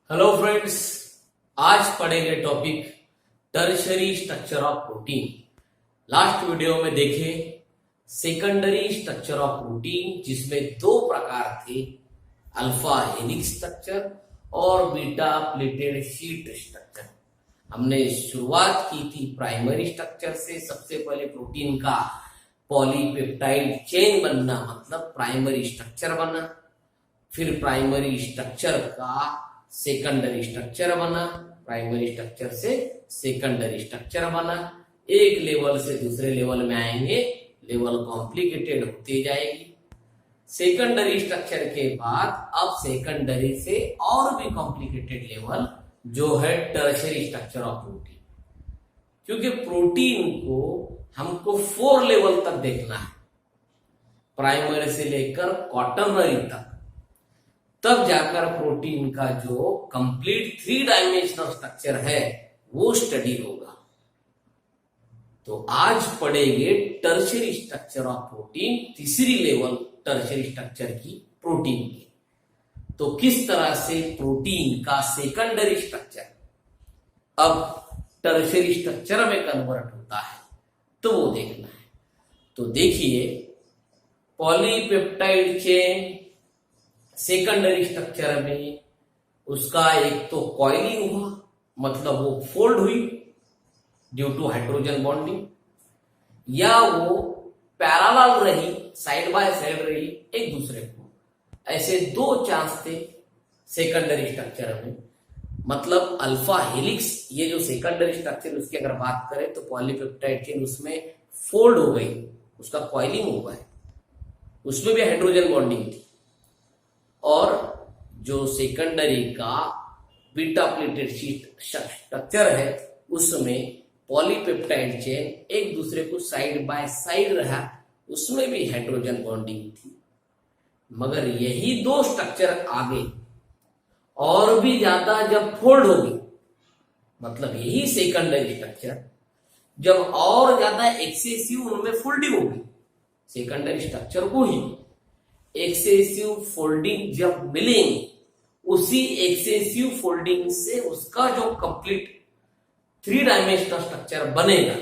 Hello friends, आज पढ़ेंगे topic tertiary structure of protein. Last video में देखे सेकेंडरी स्ट्रक्चर ऑफ प्रोटीन, जिसमें दो प्रकार थे, अल्फा हेलिक्स स्ट्रक्चर और बीटा प्लेटेड शीट स्ट्रक्चर। हमने शुरुआत की थी प्राइमरी स्ट्रक्चर से। सबसे पहले प्रोटीन का पॉलीपेप्टाइड चेन बनना, मतलब प्राइमरी स्ट्रक्चर बना। फिर प्राइमरी स्ट्रक्चर का सेकेंडरी स्ट्रक्चर बना, प्राइमरी स्ट्रक्चर से सेकेंडरी स्ट्रक्चर बना। एक लेवल से दूसरे लेवल में आएंगे, लेवल कॉम्प्लिकेटेड होती जाएगी। सेकेंडरी स्ट्रक्चर के बाद अब सेकेंडरी से और भी कॉम्प्लिकेटेड लेवल जो है टर्शरी स्ट्रक्चर ऑफ प्रोटीन। क्योंकि प्रोटीन को हमको 4 लेवल तक देखना है, प्राइमरी से लेकर क्वाटरनरी तक, तब जाकर प्रोटीन का जो कंप्लीट 3 डायमेंशनल स्ट्रक्चर है वो स्टडी होगा। तो आज पढ़ेंगे टर्शरी स्ट्रक्चर ऑफ प्रोटीन, तीसरी लेवल टर्शरी स्ट्रक्चर की प्रोटीन की। तो किस तरह से प्रोटीन का सेकेंडरी स्ट्रक्चर अब टर्शरी स्ट्रक्चर में कन्वर्ट होता है, तो वो देखना है। तो देखिए, पॉलीपेप्टाइड चेन सेकेंडरी स्ट्रक्चर में उसका एक तो कॉइलिंग हुआ, मतलब वो फोल्ड हुई ड्यू टू हाइड्रोजन बॉन्डिंग, या वो पैरेलल रही, साइड बाय साइड रही एक दूसरे को। ऐसे 2 चांस थे सेकेंडरी स्ट्रक्चर में। मतलब अल्फा हेलिक्स, ये जो सेकेंडरी स्ट्रक्चर उसकी अगर बात करें तो पॉलीपेप्टाइड चेन उसमें फोल्ड हो गई, उसका कॉइलिंग हो गया, उसमें भी हाइड्रोजन बॉन्डिंग थी। और जो सेकेंडरी का बीटा प्लेटेड शीट स्ट्रक्चर है उसमें पॉलीपेप्टाइड चेन एक दूसरे को साइड बाय साइड रहा, उसमें भी हाइड्रोजन बॉन्डिंग थी। मगर यही 2 स्ट्रक्चर आगे और भी ज्यादा जब फोल्ड होगी, मतलब यही सेकेंडरी स्ट्रक्चर जब और ज्यादा एक्सेसिव उनमें फोल्डिंग होगी, सेकेंडरी स्ट्रक्चर को ही एक्सेसिव फोल्डिंग जब मिलेंगे, उसी एक्सेसिव फोल्डिंग से उसका जो कंप्लीट 3 डायमेंशनल स्ट्रक्चर बनेगा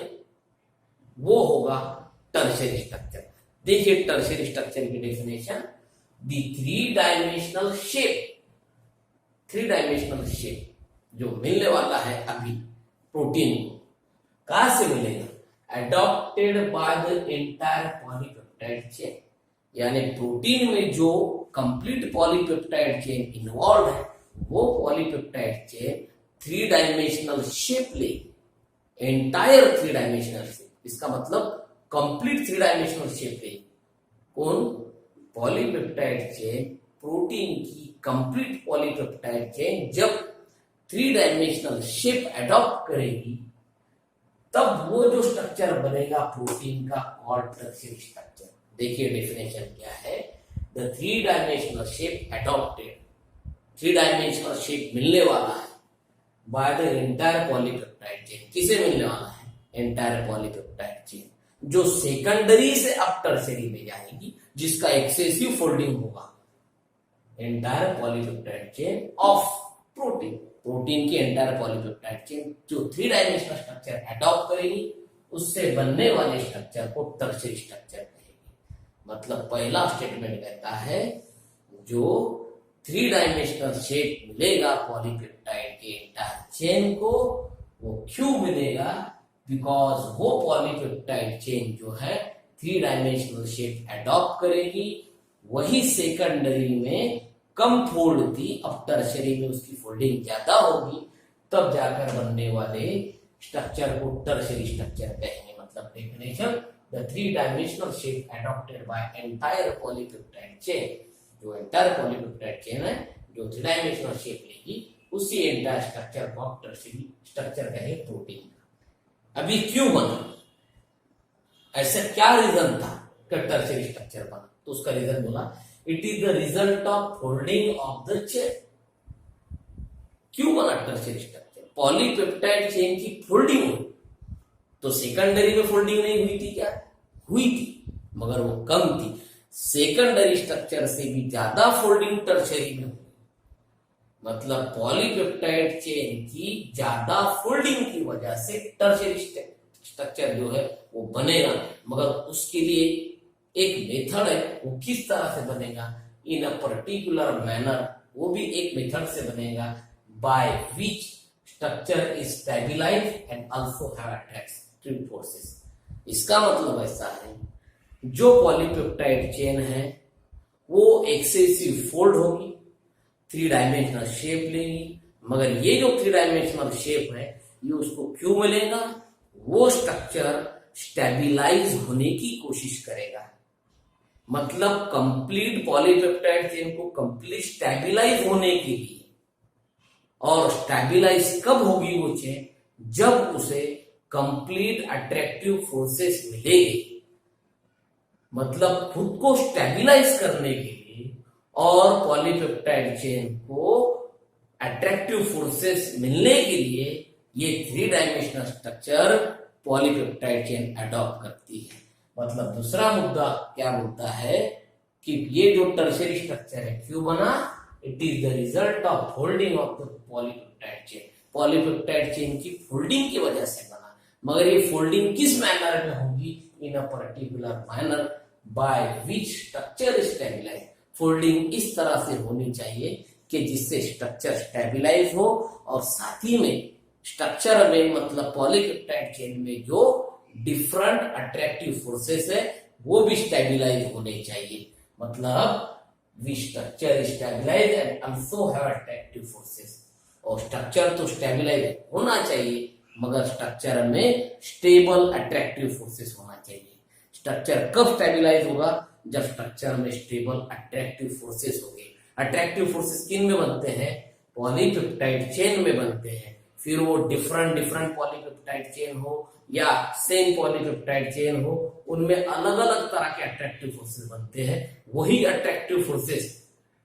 वो होगा टर्शरी स्ट्रक्चर। देखिए टर्शरी स्ट्रक्चर की डेफिनेशन, दी 3 डायमेंशनल शेप, 3 डायमेंशनल शेप जो मिलने वाला है अभी प्रोटीन को, कहां से मिलेगा? Adopted by the entire polypeptide chain. यानी प्रोटीन में जो कंप्लीट पॉलीपेप्टाइड चेन इन्वॉल्व है, वो पॉलीपेप्टाइड चेन 3 डायमेंशनल शेप लेगी, एंटायर 3 डायमेंशनल शेप। इसका मतलब कंप्लीट 3 डायमेंशनल शेप लेगी। कौन? पॉलीपेप्टाइड चेन, प्रोटीन की कंप्लीट पॉलीपेप्टाइड चेन जब 3 डायमेंशनल शेप एडॉप्ट करेगी, तब वो जो स्ट्रक्चर बनेगा प्रोटीन का, और टर्शरी स्ट्रक्चर। देखिए डेफिनेशन क्या है, the 3 dimensional shape adopted, 3 dimensional shape मिलने वाला है by the entire polypeptide chain. किसे मिलने वाला है? एंटायर पॉलीपेप्टाइड चेन, जो सेकेंडरी से अब टर्शरी में जाएगी, जिसका एक्सेसिव फोल्डिंग होगा। Entire polypeptide chain of protein, protein की एंटायर पॉलीपेप्टाइड चेन जो 3 डायमेंशनल स्ट्रक्चर एडॉप्ट करेगी, उससे बनने वाले स्ट्रक्चर को टर्शरी स्ट्रक्चर कहेगी। मतलब पहला स्टेटमेंट कहता है, जो 3 डायमेंशनल शेप मिलेगा पॉलीपेप्टाइड के एंटायर चेन को, वो क्यों मिलेगा? बिकॉज वो पॉलीपेप्टाइड चेन जो है 3 डायमेंशनल शेप एडॉप्ट करेगी, वही सेकेंडरी में कम फोल्ड थी, अब टर्शरी में उसकी फोल्डिंग ज्यादा होगी, तब जाकर बनने वाले स्ट्रक्चर को टर्शरी स्ट्रक्चर कहेंगे। मतलब definition, the 3 dimensional shape adopted by entire polypeptide chain, जो entire polypeptide chain है जो 3 dimensional shape लेगी, उसी entire structure को टर्शरी स्ट्रक्चर कहे प्रोटीन का। अभी क्यों बना? ऐसा क्या रीजन था कि टर्शरी स्ट्रक्चर बना? तो उसका रीजन बोला, it is the result of folding of the chain. क्यों बना टर्शरी स्ट्रक्चर? पॉलीपेप्टाइड चेन की फोल्डिंग हुई, तो सेकेंडरी में फोल्डिंग नहीं हुई थी क्या? हुई थी, मगर वो कम थी। सेकेंडरी स्ट्रक्चर से भी ज्यादा फोल्डिंग टर्शरी में हुई, मतलब पॉलीपेप्टाइड चेन की ज्यादा फोल्डिंग की वजह से टर्शियरी स्ट्रक्चर जो है वो बनेगा, मगर उसके लिए एक मेथड है, वो किस तरह से बनेगा, इन अ पर्टिकुलर मैनर, वो भी एक मेथड से बनेगा, by which structure is stabilize and also have attractive forces. इसका मतलब ऐसा है, जो पॉलीपेप्टाइड चेन है वो एक्सेसिव फोल्ड होगी, 3 डायमेंशनल शेप लेगी, मगर ये जो 3 डायमेंशनल शेप है ये उसको क्यों मिलेगा, वो स्ट्रक्चर स्टेबलाइज होने की कोशिश करेगा। मतलब कंप्लीट पॉलीपेप्टाइड चेन को कंप्लीट स्टेबलाइज होने के लिए, और स्टेबलाइज कब होगी वो चेन, जब उसे कंप्लीट अट्रैक्टिव फोर्सेस मिलेगी। मतलब खुद को स्टेबलाइज करने के लिए और पॉलीपेप्टाइड चेन को अट्रैक्टिव फोर्सेस मिलने के लिए ये 3 dimensional structure polypeptide chain adopt करती है। मतलब दूसरा मुद्दा क्या बोलता है कि ये जो टर्शियरी स्ट्रक्चर है क्यों बना, it is the result of folding of the polypeptide chain. Polypeptide chain की फोल्डिंग की वजह से बना, मगर ये फोल्डिंग किस मैनर में होगी, in a particular manner by which structure stabilize. Folding इस तरह से होनी चाहिए कि जिससे स्ट्रक्चर स्टेबलाइज हो, और साथ ही में स्ट्रक्चर में मतलब पॉलीपेप्टाइड चेन में जो डिफरेंट अट्रैक्टिव फोर्सेस है वो भी स्टेबलाइज होने चाहिए। मतलब we structure stabilize and also have attractive forces. और स्ट्रक्चर तो स्टेबलाइज होना चाहिए, मगर स्ट्रक्चर में स्टेबल अट्रैक्टिव फोर्सेस होना चाहिए। स्ट्रक्चर कब स्टेबलाइज होगा, जब स्ट्रक्चर में स्टेबल अट्रैक्टिव फोर्सेस होंगे। अट्रैक्टिव फोर्सेस किन में बनते हैं, पॉलीपेप्टाइड चेन में बनते हैं। फिर वो डिफरेंट पॉलीपेप्टाइड चेन हो या सेम पॉलीपेप्टाइड चेन हो, उनमें अलग अलग तरह के अट्रैक्टिव फोर्सेस बनते हैं। वही अट्रैक्टिव फोर्सेस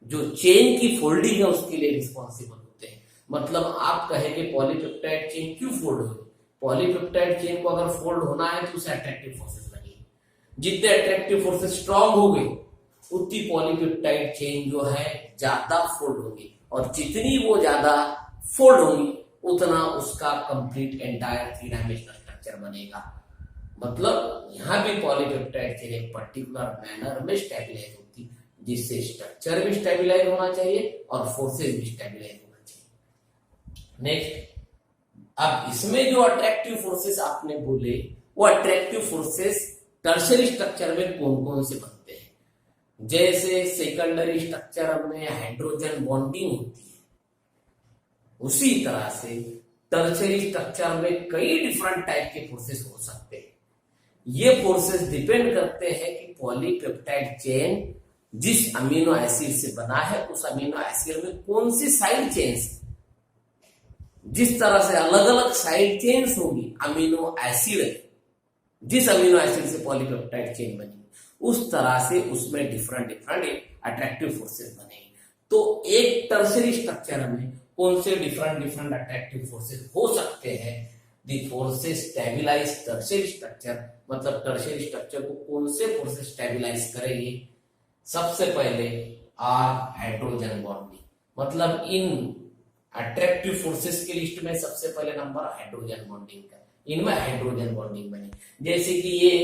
जो चेन की फोल्डिंग है उसके लिए रिस्पॉन्सिबल होते हैं। मतलब आप कहेंगे पॉलीपेप्टाइड चेन क्यों फोल्ड होगी, पॉलीपेप्टाइड चेन को अगर फोल्ड होना है तो उसे अट्रैक्टिव फोर्सेस लगेगी। जितने अट्रैक्टिव फोर्सेस स्ट्रांग हो गए उतनी पॉलीपेप्टाइड चेन जो है ज्यादा फोल्ड होगी, और जितनी वो ज्यादा फोल्ड होगी उतना उसका कंप्लीट एंटायर 3 डायमेंशनल स्ट्रक्चर बनेगा। मतलब यहाँ भी पॉलीपेप्टाइड चेन एक पर्टिकुलर मैनर में स्टेबलाइज होती, जिससे स्ट्रक्चर भी स्टेबलाइज होना चाहिए और फोर्सेस भी स्टेबलाइज होना चाहिए। नेक्स्ट, अब इसमें जो अट्रैक्टिव फोर्सेस आपने बोले, वो अट्रैक्टिव फोर्सेस टर्शियरी स्ट्रक्चर में कौन कौन से बनते हैं। जैसे सेकेंडरी स्ट्रक्चर में हाइड्रोजन बॉन्डिंग होती है, उसी तरह से टर्शियरी स्ट्रक्चर में कई डिफरेंट टाइप के फोर्सेस हो सकते हैं। ये फोर्सेस डिपेंड करते हैं कि पॉलीपेप्टाइड चेन जिस अमीनो एसिड से बना है उस अमीनो एसिड में कौन सी साइड चेन्स, जिस तरह से अलग अलग साइड चेन्स होगी अमीनो एसिड, जिस अमीनो एसिड से पॉलीपेप्टाइड चेन बनी उस तरह से उसमें डिफरेंट अट्रैक्टिव फोर्सेस बनेंगे। तो एक टर्शियरी स्ट्रक्चर में कौन से डिफरेंट अट्रैक्टिव फोर्सेस हो सकते हैं, the forces stabilize tertiary structure. मतलब टर्शियरी स्ट्रक्चर को कौन से फोर्सेस स्टेबलाइज करेंगे, सबसे पहले आर हाइड्रोजन बॉन्डिंग। मतलब इन अट्रैक्टिव फोर्सेस की लिस्ट में सबसे पहले नंबर हाइड्रोजन बॉन्डिंग का, इनमें हाइड्रोजन बॉन्डिंग बनी। जैसे कि ये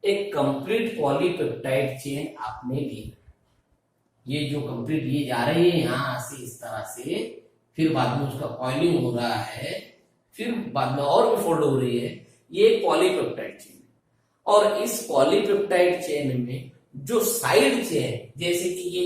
एक कंप्लीट पॉलीपेप्टाइड चेन आपने ली, ये जो कंप्लीट ये जा रही है यहां से इस तरह से, फिर बाद में उसका कॉइलिंग हो रहा है, फिर बाद में और भी फोल्ड हो रही है, ये एक पॉलीपेप्टाइड चेन। और इस पॉलीपेप्टाइड चेन में जो साइड चेन, जैसे कि ये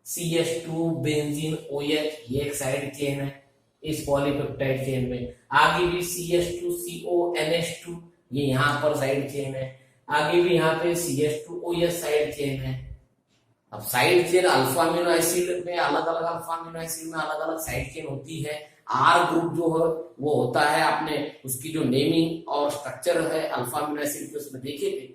CH2 बेंजीन OH, ये एक साइड चेन है इस पॉलीपेप्टाइड चेन में। आगे भी CH2 CO NH2, ये यहाँ पर साइड चेन है। आगे भी यहाँ पे CH2 OH साइड चेन है। अब side chain alpha amino acid में अलग अलग अल्फा अमीनो एसिड में अलग अलग साइड चेन होती है। आर ग्रुप जो है वो होता है, आपने उसकी जो नेमिंग और स्ट्रक्चर है अल्फा अमीनो एसिड के उसमें देखे थे।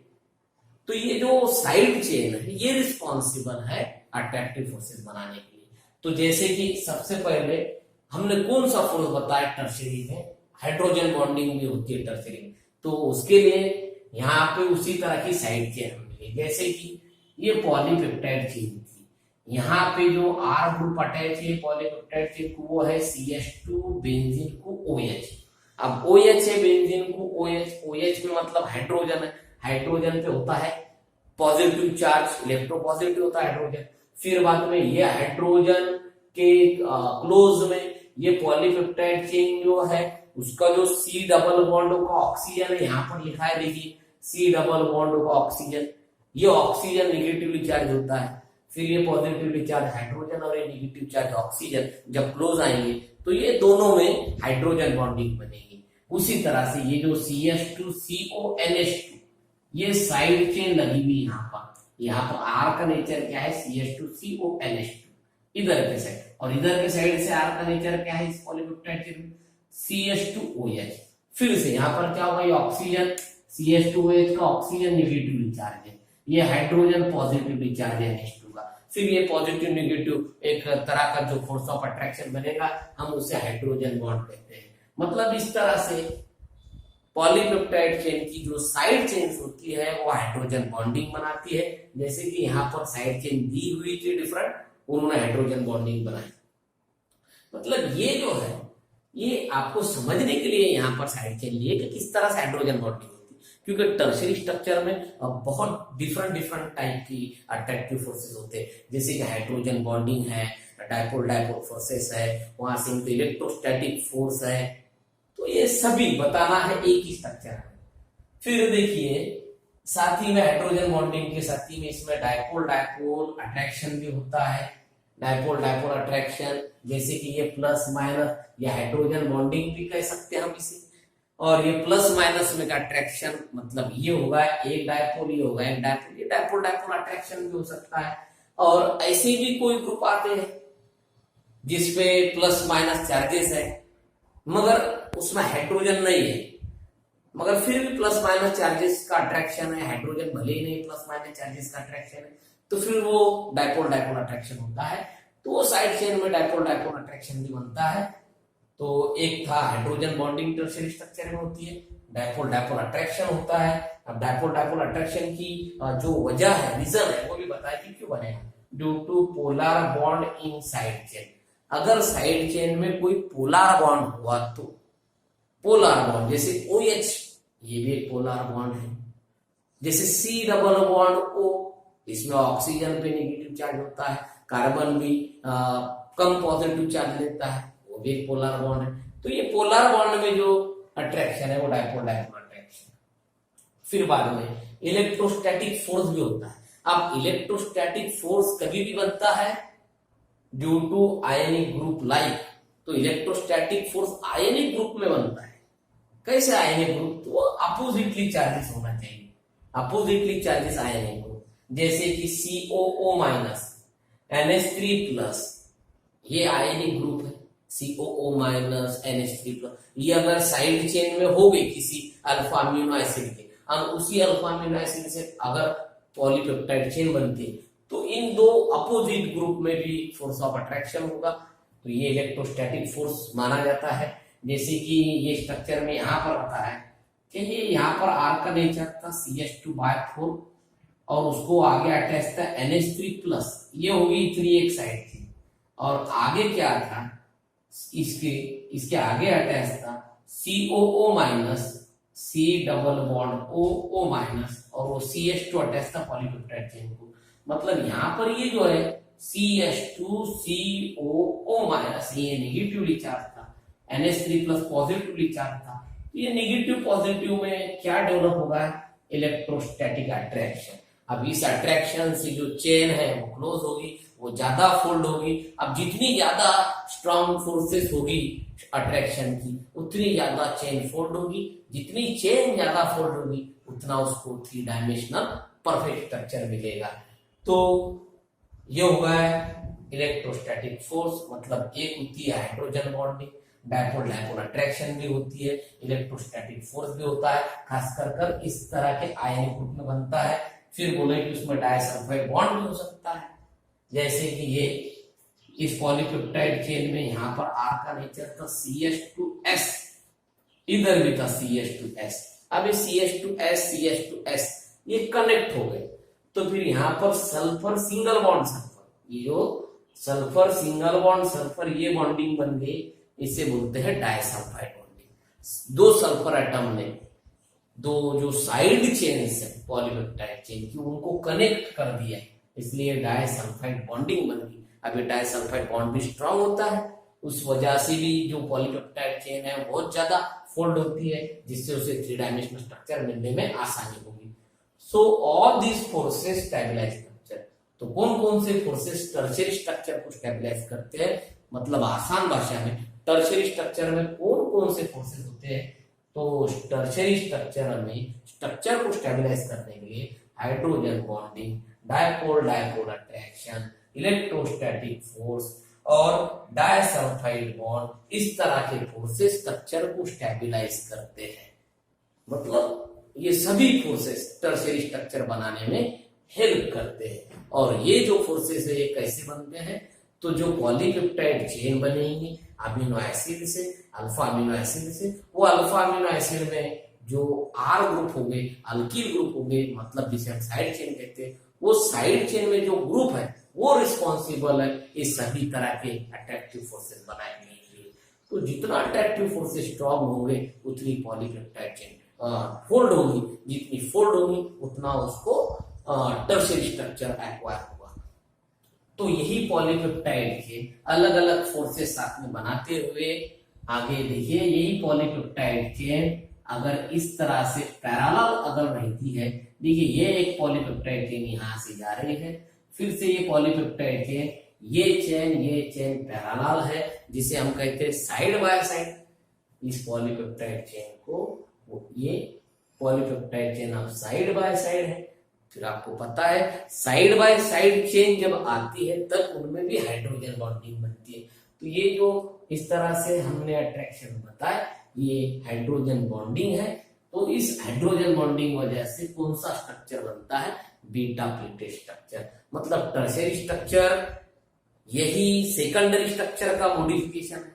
तो ये जो साइड चेन है ये रिस्पॉन्सिबल है अट्रैक्टिव फोर्सेस बनाने के लिए। तो जैसे कि सबसे पहले हमने कौन सा फोर्स बताया, टर्शियरी में हाइड्रोजन बॉन्डिंग भी होती है टर्शियरी में, तो उसके लिए यहाँ पे उसी तरह की साइड चेन हमने ली। जैसे कि ये पॉलीपेप्टाइड चेन थी, यहाँ पे जो R ग्रुप अटैच है पॉलीपेप्टाइड चेन को वो है CH2 बेंजीन को OH। अब OH है बेंजीन को OH में मतलब हाइड्रोजन है, हाइड्रोजन पे होता है पॉजिटिव चार्ज, इलेक्ट्रोपॉजिटिव होता है हाइड्रोजन। फिर बाद में ये हाइड्रोजन के क्लोज में ये पॉलीपेप्टाइड चेन जो है उसका जो C डबल बॉन्ड का ऑक्सीजन है यहाँ पर लिखा है, देखिए C डबल बॉन्ड का ऑक्सीजन, ये ऑक्सीजन नेगेटिवली चार्ज होता है। फिर ये पॉजिटिवली चार्ज हाइड्रोजन और ये नेगेटिव चार्ज ऑक्सीजन जब क्लोज आएंगे तो ये दोनों में हाइड्रोजन बॉन्डिंग बनेगी। उसी तरह से ये जो CH2CONH2 ये साइड चेन लगी हुई यहाँ पर R का नेचर क्या है CH2CONH2 इधर के साइड, और इधर के साइड से R का नेचर क्या है इस पॉलीपेप्टाइड चेन में CH2OH। फिर से यहाँ पर क्या होगा, ये ऑक्सीजन CH2OH का ऑक्सीजन नेगेटिवली चार्ज है, ये हाइड्रोजन पॉजिटिवली चार्ज है NH2 का। फिर ये पॉजिटिव नेगेटिव एक तरह का जो फोर्स ऑफ अट्रैक्शन बनेगा हम उसे हाइड्रोजन बॉन्ड कहते हैं। मतलब इस तरह से पॉलीपेप्टाइड चेन की जो साइड चेन्स होती है वो हाइड्रोजन बॉन्डिंग बनाती है। जैसे कि यहाँ पर साइड चेन दी हुई थी डिफरेंट, उन्होंने हाइड्रोजन बॉन्डिंग बनाई। मतलब ये जो है ये आपको समझने के लिए यहाँ पर साइड चेन लिए कि किस तरह से हाइड्रोजन बॉन्डिंग होती है, क्योंकि टर्शियरी स्ट्रक्चर में बहुत डिफरेंट टाइप की अट्रैक्टिव फोर्सेस होते हैं। जैसे कि हाइड्रोजन बॉन्डिंग है, डायपोल फोर्सेस है, वहां से इलेक्ट्रोस्टैटिक फोर्स है, तो ये सभी बताना है एक ही स्ट्रक्चर में। फिर देखिए साथ ही में हाइड्रोजन बॉन्डिंग के साथ ही में इसमें डायपोल अट्रैक्शन भी होता है, डायपोल अट्रैक्शन, जैसे कि ये प्लस माइनस, ये हाइड्रोजन बॉन्डिंग भी कह सकते हैं हम इसे। और ये प्लस माइनस में का अट्रैक्शन मतलब ये होगा एक डायपोल, ये होगा एक डायपोल, ये डायपोल अट्रैक्शन भी हो सकता है। और ऐसे भी कोई ग्रुप आते हैं जिसपे प्लस माइनस चार्जेस है मगर उसमें हाइड्रोजन नहीं है, मगर फिर भी प्लस माइनस चार्जेस का अट्रैक्शन है, हाइड्रोजन भले ही नहीं प्लस माइनस चार्जेस का अट्रैक्शन है, तो फिर वो डायपोल अट्रैक्शन होता है। तो वो साइड चेन में डायपोल अट्रैक्शन भी बनता है। तो एक था हाइड्रोजन बॉन्डिंग टर्शियरी स्ट्रक्चर में होती है, डायपोल अट्रैक्शन होता है। अब डायपोल अट्रैक्शन की जो वजह है, रीजन है, वो भी बताया कि क्यों बनेगा, due to polar bond in side chain. अगर साइड चेन में कोई पोलर बॉन्ड हुआ तो पोलर बॉन्ड जैसे OH, ये भी एक पोलर बॉन्ड है। जैसे C डबल बॉन्ड O, इसमें ऑक्सीजन पे नेगेटिव चार्ज होता है, कार्बन भी कम पॉजिटिव चार्ज लेता है, वो भी एक पोलर बॉन्ड है। तो ये पोलर बॉन्ड में जो अट्रैक्शन है वो डायपोल अट्रैक्शन। फिर बाद में इलेक्ट्रोस्टैटिक फोर्स भी होता है। अब इलेक्ट्रोस्टैटिक फोर्स कभी भी बनता है due to ionic group like, तो इलेक्ट्रोस्टैटिक फोर्स आयनिक ग्रुप में बनता है। कैसे आयनिक ग्रुप, तो वो अपोजिटली चार्जेस होना चाहिए, अपोजिटली चार्जेस आयनिक ग्रुप, जैसे कि COO माइनस NH3 प्लस, ये आयनिक ग्रुप है COO माइनस NH3 प्लस। ये अगर साइड चेन में हो गई किसी अल्फा अमीनो एसिड के, हम उसी अल्फा अमीनो एसिड से अगर पॉलीपेप्टाइड चेन बनती है तो इन दो अपोजिट ग्रुप में भी फोर्स ऑफ अट्रैक्शन होगा। तो ये इलेक्ट्रोस्टैटिक फोर्स माना जाता है। जैसे कि ये स्ट्रक्चर में यहाँ पर आता है कि ये यहाँ पर R का नेचर था CH2/4 और उसको आगे अटैच था NH3 प्लस, ये होगी 3 एक साइड थी, और आगे क्या था इसके आगे अटैच था COO minus C double bond OO minus, और वो CH2 अटैच था पॉलीपेप्टाइड चेन को। मतलब यहाँ पर ये जो है CH2COO माइनस, ये नेगेटिवली चार्ज था, NH3 प्लस पॉजिटिवली चार्ज था। ये नेगेटिव पॉजिटिव में क्या डेवलप होगा, इलेक्ट्रोस्टैटिक अट्रैक्शन। अब इस अट्रैक्शन से जो चेन है वो क्लोज होगी, वो ज्यादा फोल्ड होगी। अब जितनी ज्यादा स्ट्रॉन्ग फोर्सेस होगी अट्रैक्शन की उतनी ज्यादा चेन फोल्ड होगी, जितनी चेन ज्यादा फोल्ड होगी उतना उसको 3 डायमेंशनल परफेक्ट स्ट्रक्चर मिलेगा। तो ये होगा इलेक्ट्रोस्टैटिक फोर्स, मतलब एक होती है हाइड्रोजन बॉन्डिंग, डायपोल अट्रैक्शन भी होती है, इलेक्ट्रोस्टैटिक फोर्स भी होता है, खासकर कर इस तरह के आयनिक ग्रुप में बनता है। फिर बोले कि उसमें डायसल्फाइड बॉन्ड भी हो सकता है, जैसे कि ये इस पॉलीपेप्टाइड चेन में यहाँ पर R का नेचर था CH2S, इधर भी था CH2S। अब ये CH2S ये कनेक्ट हो गए, तो फिर यहाँ पर सल्फर सिंगल बॉन्ड सल्फर, ये जो सल्फर सिंगल बॉन्ड सल्फर ये बॉन्डिंग बन गई, इसे बोलते हैं डाइसल्फाइड बॉन्डिंग। दो सल्फर एटम ने दो जो साइड चेन्स है पॉलीपेप्टाइड चेन की उनको कनेक्ट कर दिया, इसलिए डाइसल्फाइड बॉन्डिंग बन गई। अब ये डाइसल्फाइड बॉन्ड भी स्ट्रांग होता है, उस वजह से भी जो पॉलीपेप्टाइड चेन है बहुत ज्यादा फोल्ड होती है, जिससे उसे 3 डायमेंशनल स्ट्रक्चर मिलने में आसानी होगी। So all this forces stabilize structure. तो कौन कौन से फोर्सेस टर्शियरी स्ट्रक्चर को स्टेबलाइज करते हैं, मतलब आसान भाषा में टर्शियरी स्ट्रक्चर में कौन कौन से फोर्सेस होते हैं। तो टर्शियरी स्ट्रक्चर में स्ट्रक्चर को स्टेबलाइज करने के लिए hydrogen bonding, dipole dipole attraction, electrostatic force और डाइसल्फाइड बॉन्ड, इस तरह के फोर्सेस स्ट्रक्चर को स्टेबलाइज करते हैं। मतलब ये सभी फोर्सेस टर्शियरी स्ट्रक्चर बनाने में हेल्प करते हैं। और ये जो फोर्सेस है ये कैसे बनते हैं, तो जो पॉलीपेप्टाइड चेन बनेंगी अमीनो एसिड से, अल्फा अमीनो एसिड से, वो अल्फा अमीनो एसिड में जो आर ग्रुप हो गए, अल्किल ग्रुप हो गए, मतलब जिसे हम साइड चेन कहते हैं, वो साइड चेन में जो ग्रुप है वो रिस्पॉन्सिबल है इस सभी तरह के अट्रैक्टिव फोर्सेस बनाने के लिए। तो जितना अट्रैक्टिव फोर्सेस स्ट्रॉन्ग होंगे उतनी पॉलीपेप्टाइड चेन फोल्ड होगी, जितनी फोल्ड होगी उतना उसको टर्शियरी स्ट्रक्चर एक्वायर होगा। तो यही पॉलीपेप्टाइड के अलग अलग फोर्सेस साथ में बनाते हुए आगे देखिए, यही पॉलीपेप्टाइड चेन अगर इस तरह से पैरेलल अगर रहती है, देखिए ये एक पॉलीपेप्टाइड चेन यहाँ से जा रही है, फिर से ये पॉलीपेप्टाइड चेन ये चेन पैरेलल है, जिसे हम कहते हैं साइड बाय साइड। इस पॉलीपेप्टाइड चेन को ये पॉलीपेप्टाइड चेन अब साइड बाय साइड है। फिर आपको पता है साइड बाय साइड चेन जब आती है तब उनमें भी हाइड्रोजन बॉन्डिंग बनती है। तो ये जो इस तरह से हमने अट्रैक्शन बताया ये हाइड्रोजन बॉन्डिंग है। तो इस हाइड्रोजन बॉन्डिंग वजह से कौन सा स्ट्रक्चर बनता है, बीटा प्लेटेड स्ट्रक्चर। मतलब टर्शियरी स्ट्रक्चर यही सेकेंडरी स्ट्रक्चर का मॉडिफिकेशन है।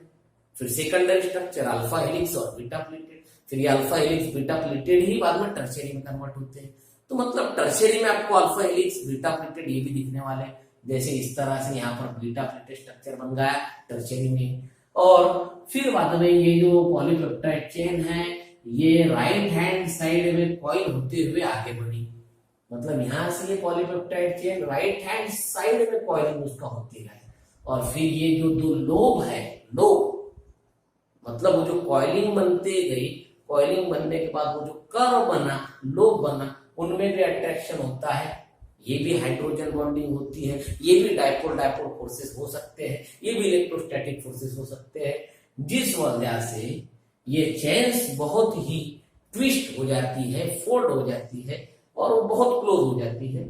फिर सेकेंडरी स्ट्रक्चर अल्फा हेलिक्स और बीटा प्लेटेड, फिर ये अल्फा हेलिक्स बीटा प्लेटेड ही बाद में टर्शियरी में कन्वर्ट होते हैं। तो मतलब टर्शियरी में आपको अल्फा हेलिक्स बीटा प्लेटेड ये भी दिखने वाले, जैसे इस तरह से यहाँ पर बीटा प्लेटेड स्ट्रक्चर बन गया टर्शियरी में। और फिर बाद में ये जो पॉलीपेप्टाइड चेन है ये राइट हैंड साइड में कॉइल होते हुए आगे बढ़ी। मतलब यहाँ से ये polypeptide chain right hand side में कॉइलिंग उसका होती है। और फिर ये जो दो लोब है, लोब मतलब वो जो कॉइलिंग बनते गई, कॉइलिंग बनने के बाद वो जो कर्व बना, लोब बना, उनमें भी अट्रैक्शन होता है। ये भी हाइड्रोजन बॉन्डिंग होती है, ये भी डायपोल डायपोल फोर्सेस हो सकते हैं, ये भी इलेक्ट्रोस्टैटिक फोर्सेस हो सकते हैं, जिस वजह से ये चेन्स बहुत ही ट्विस्ट हो जाती है, फोल्ड हो जाती है और वो बहुत क्लोज हो जाती है।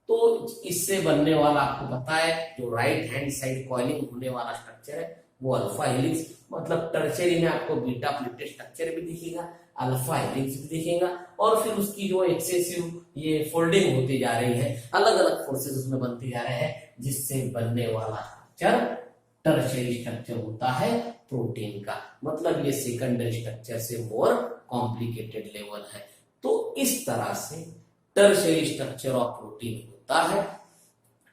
तो इससे बनने वाला आपको पता है जो राइट हैंड साइड कॉइलिंग होने वाला स्ट्रक्चर है वो अल्फा हेलिक्स, मतलब टर्शियरी में आपको बीटा प्लेटेड स्ट्रक्चर भी दिखेगा, अल्फा हेलिक्स भी दिखेगा, और फिर उसकी जो एक्सेसिव ये फोल्डिंग होती जा रही है, अलग अलग फोर्सेस उसमें बनते जा रहे हैं, जिससे बनने वाला स्ट्रक्चर टर्शियरी स्ट्रक्चर होता है प्रोटीन का। मतलब ये सेकेंडरी स्ट्रक्चर से मोर कॉम्प्लिकेटेड लेवल है। तो इस तरह से टर्शियरी स्ट्रक्चर ऑफ प्रोटीन होता है।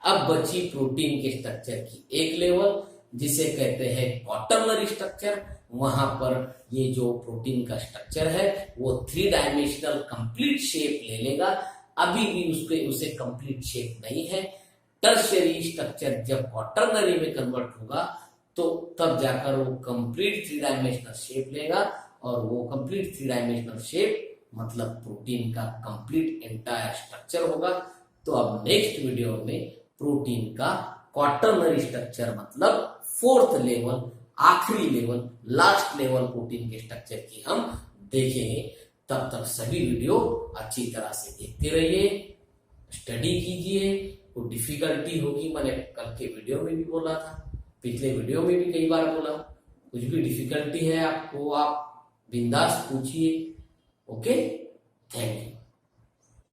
अब बची प्रोटीन के स्ट्रक्चर की एक लेवल जिसे कहते हैं क्वाटरनरी स्ट्रक्चर। वहां पर ये जो प्रोटीन का स्ट्रक्चर है वो 3 डायमेंशनल कंप्लीट शेप ले लेगा। अभी भी उसे कंप्लीट शेप नहीं है। टर्शियरी स्ट्रक्चर जब क्वाटरनरी में कन्वर्ट होगा तो तब जाकर वो कंप्लीट 3 डायमेंशनल शेप लेगा, और वो कंप्लीट 3 डायमेंशनल शेप मतलब प्रोटीन का कंप्लीट एंटायर स्ट्रक्चर होगा। तो अब नेक्स्ट वीडियो में प्रोटीन का क्वाटरनरी स्ट्रक्चर मतलब 4th लेवल, आखिरी लेवल, लास्ट लेवल प्रोटीन के स्ट्रक्चर की हम देखेंगे। तब तक सभी वीडियो अच्छी तरह से देखते रहिए, स्टडी कीजिए। कोई डिफिकल्टी होगी, मैंने कल के वीडियो में भी बोला था, पिछले वीडियो में भी कई बार बोला, कुछ भी डिफिकल्टी है आपको आप बिंदास पूछिए। Okay, thank you.